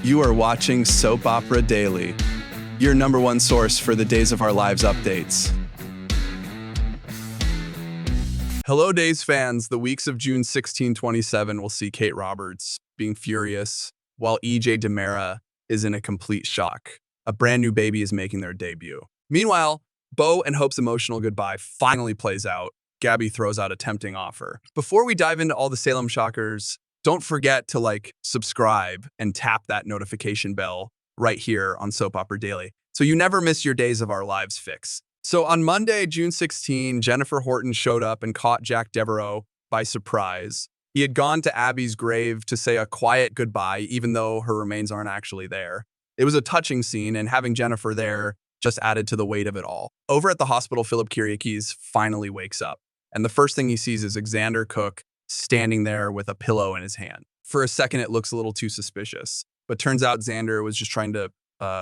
You are watching Soap Opera Daily, your number one source for the Days of Our Lives updates. Hello, Days fans. The weeks of June 16, 2027 will see Kate Roberts being furious, while DiMera is in a complete shock. A brand new baby is making their debut. Meanwhile, Beau and Hope's emotional goodbye finally plays out. Gabi throws out a tempting offer. Before we dive into all the Salem shockers, don't forget to subscribe, and tap that notification bell right here on Soap Opera Daily so you never miss your Days of Our Lives fix. So on Monday, June 16, Jennifer Horton showed up and caught Jack Devereaux by surprise. He had gone to Abby's grave to say a quiet goodbye, even though her remains aren't actually there. It was a touching scene, and having Jennifer there just added to the weight of it all. Over at the hospital, Philip Kiriakis finally wakes up, and the first thing he sees is Xander Cook standing there with a pillow in his hand. For a second, it looks a little too suspicious, but turns out Xander was just trying to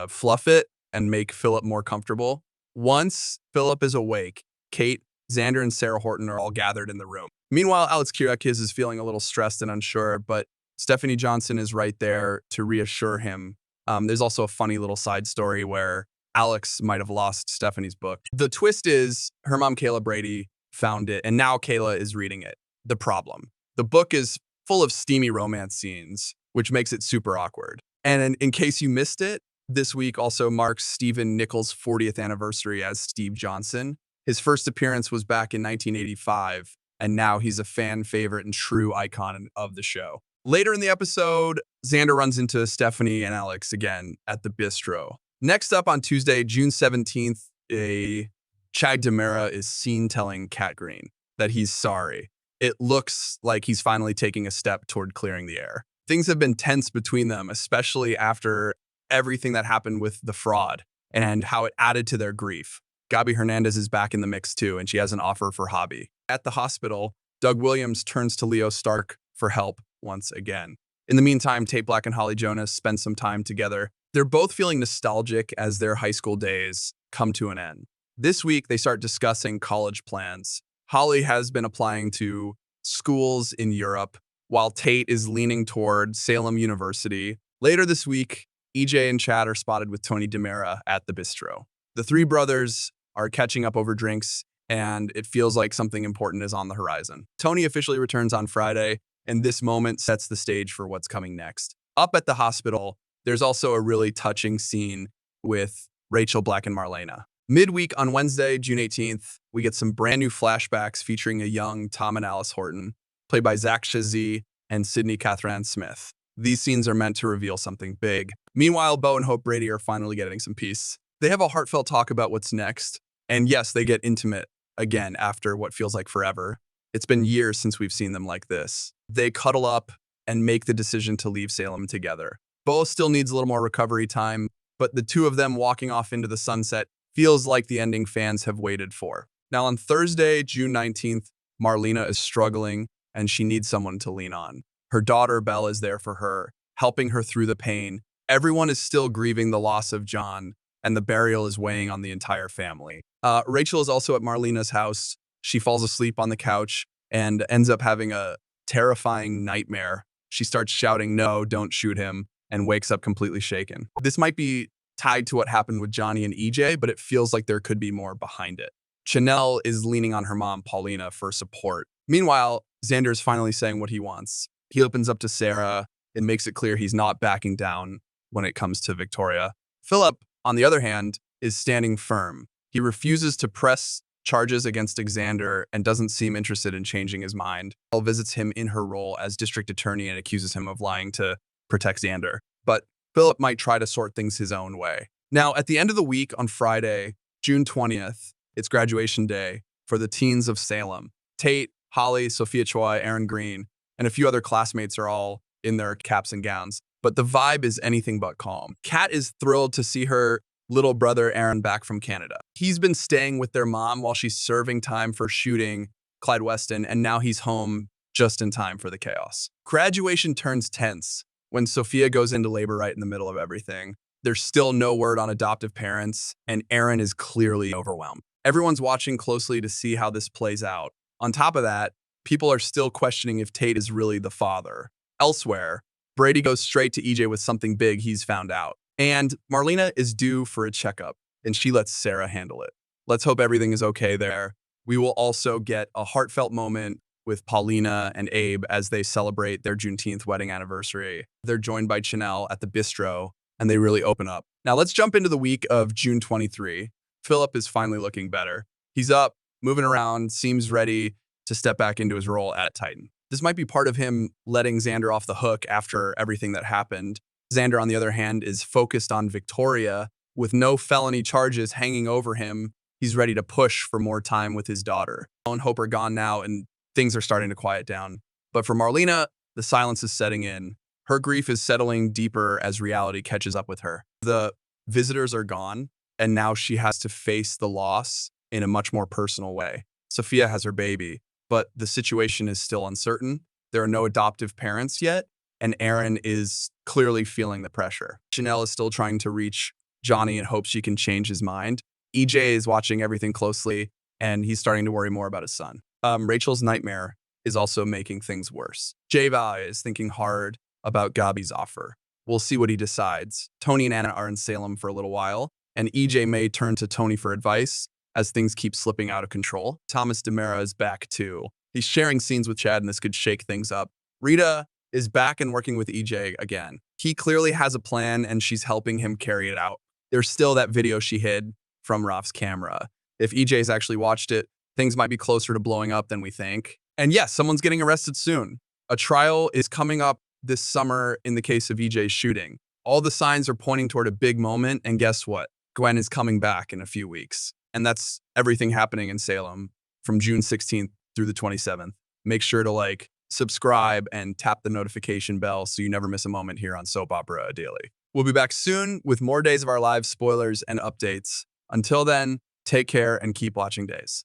fluff it and make Philip more comfortable. Once Philip is awake, Kate, Xander, and Sarah Horton are all gathered in the room. Meanwhile, Alex Kiriakis is feeling a little stressed and unsure, but Stephanie Johnson is right there to reassure him. There's also a funny little side story where Alex might have lost Stephanie's book. The twist is her mom, Kayla Brady, found it, and now Kayla is reading it. The problem: the book is full of steamy romance scenes, which makes it super awkward. And in case you missed it, this week also marks Stephen Nichols' 40th anniversary as Steve Johnson. His first appearance was back in 1985, and now he's a fan favorite and true icon of the show. Later in the episode, Xander runs into Stephanie and Alex again at the bistro. Next up on Tuesday, June 17th, DiMera is seen telling Kat Green that he's sorry. It looks like he's finally taking a step toward clearing the air. Things have been tense between them, especially after everything that happened with the fraud and how it added to their grief. Gabi Hernandez is back in the mix too, and she has an offer for Javi. At the hospital, Doug Williams turns to Leo Stark for help once again. In the meantime, Tate Black and Holly Jonas spend some time together. They're both feeling nostalgic as their high school days come to an end. This week, they start discussing college plans. Holly has been applying to schools in Europe, while Tate is leaning toward Salem University. Later this week, EJ and Chad are spotted with Tony DiMera at the bistro. The three brothers are catching up over drinks, and it feels like something important is on the horizon. Tony officially returns on Friday, and this moment sets the stage for what's coming next. Up at the hospital, there's also a really touching scene with Rachel, Black, and Marlena. Midweek on Wednesday, June 18th, we get some brand new flashbacks featuring a young Tom and Alice Horton, played by Zach Shazee and Sydney Catherine Smith. These scenes are meant to reveal something big. Meanwhile, Beau and Hope Brady are finally getting some peace. They have a heartfelt talk about what's next, and yes, they get intimate again after what feels like forever. It's been years since we've seen them like this. They cuddle up and make the decision to leave Salem together. Beau still needs a little more recovery time, but the two of them walking off into the sunset feels like the ending fans have waited for. Now on Thursday, June 19th, Marlena is struggling and she needs someone to lean on. Her daughter, Belle, is there for her, helping her through the pain. Everyone is still grieving the loss of John, and the burial is weighing on the entire family. Rachel is also at Marlena's house. She falls asleep on the couch and ends up having a terrifying nightmare. She starts shouting, "No, don't shoot him," and wakes up completely shaken. This might be tied to what happened with Johnny and EJ, but it feels like there could be more behind it. Chanel is leaning on her mom, Paulina, for support. Meanwhile, Xander is finally saying what he wants. He opens up to Sarah and makes it clear he's not backing down when it comes to Victoria. Philip, on the other hand, is standing firm. He refuses to press charges against Xander and doesn't seem interested in changing his mind. Belle visits him in her role as district attorney and accuses him of lying to protect Xander. But Philip might try to sort things his own way. Now, at the end of the week on Friday, June 20th, it's graduation day for the teens of Salem. Tate, Holly, Sophia Choi, Aaron Green, and a few other classmates are all in their caps and gowns. But the vibe is anything but calm. Kat is thrilled to see her little brother Aaron back from Canada. He's been staying with their mom while she's serving time for shooting Clyde Weston, and now he's home just in time for the chaos. Graduation turns tense when Sophia goes into labor right in the middle of everything. There's still no word on adoptive parents, and Aaron is clearly overwhelmed. Everyone's watching closely to see how this plays out. On top of that, people are still questioning if Tate is really the father. Elsewhere, Brady goes straight to EJ with something big he's found out. And Marlena is due for a checkup, and she lets Sarah handle it. Let's hope everything is okay there. We will also get a heartfelt moment with Paulina and Abe as they celebrate their Juneteenth wedding anniversary. They're joined by Chanel at the bistro, and they really open up. Now let's jump into the week of June 23. Philip is finally looking better. He's up, moving around, seems ready to step back into his role at Titan. This might be part of him letting Xander off the hook after everything that happened. Xander, on the other hand, is focused on Victoria. With no felony charges hanging over him, he's ready to push for more time with his daughter. Belle and Hope are gone now, and things are starting to quiet down. But for Marlena, the silence is setting in. Her grief is settling deeper as reality catches up with her. The visitors are gone, and now she has to face the loss in a much more personal way. Sophia has her baby, but the situation is still uncertain. There are no adoptive parents yet, and Aaron is clearly feeling the pressure. Chanel is still trying to reach Johnny and hopes she can change his mind. EJ is watching everything closely, and he's starting to worry more about his son. Rachel's nightmare is also making things worse. Javi is thinking hard about Gabi's offer. We'll see what he decides. Tony and Anna are in Salem for a little while, and EJ may turn to Tony for advice as things keep slipping out of control. DiMera is back too. He's sharing scenes with Chad, and this could shake things up. Rita is back and working with EJ again. He clearly has a plan, and she's helping him carry it out. There's still that video she hid from Raf's camera. If EJ's actually watched it, things might be closer to blowing up than we think. And yes, someone's getting arrested soon. A trial is coming up this summer in the case of EJ's shooting. All the signs are pointing toward a big moment, and guess what? Gwen is coming back in a few weeks. And that's everything happening in Salem from June 16th through the 27th. Make sure to like, subscribe, and tap the notification bell so you never miss a moment here on Soap Opera Daily. We'll be back soon with more days of our live spoilers and updates. Until then, take care and keep watching Days.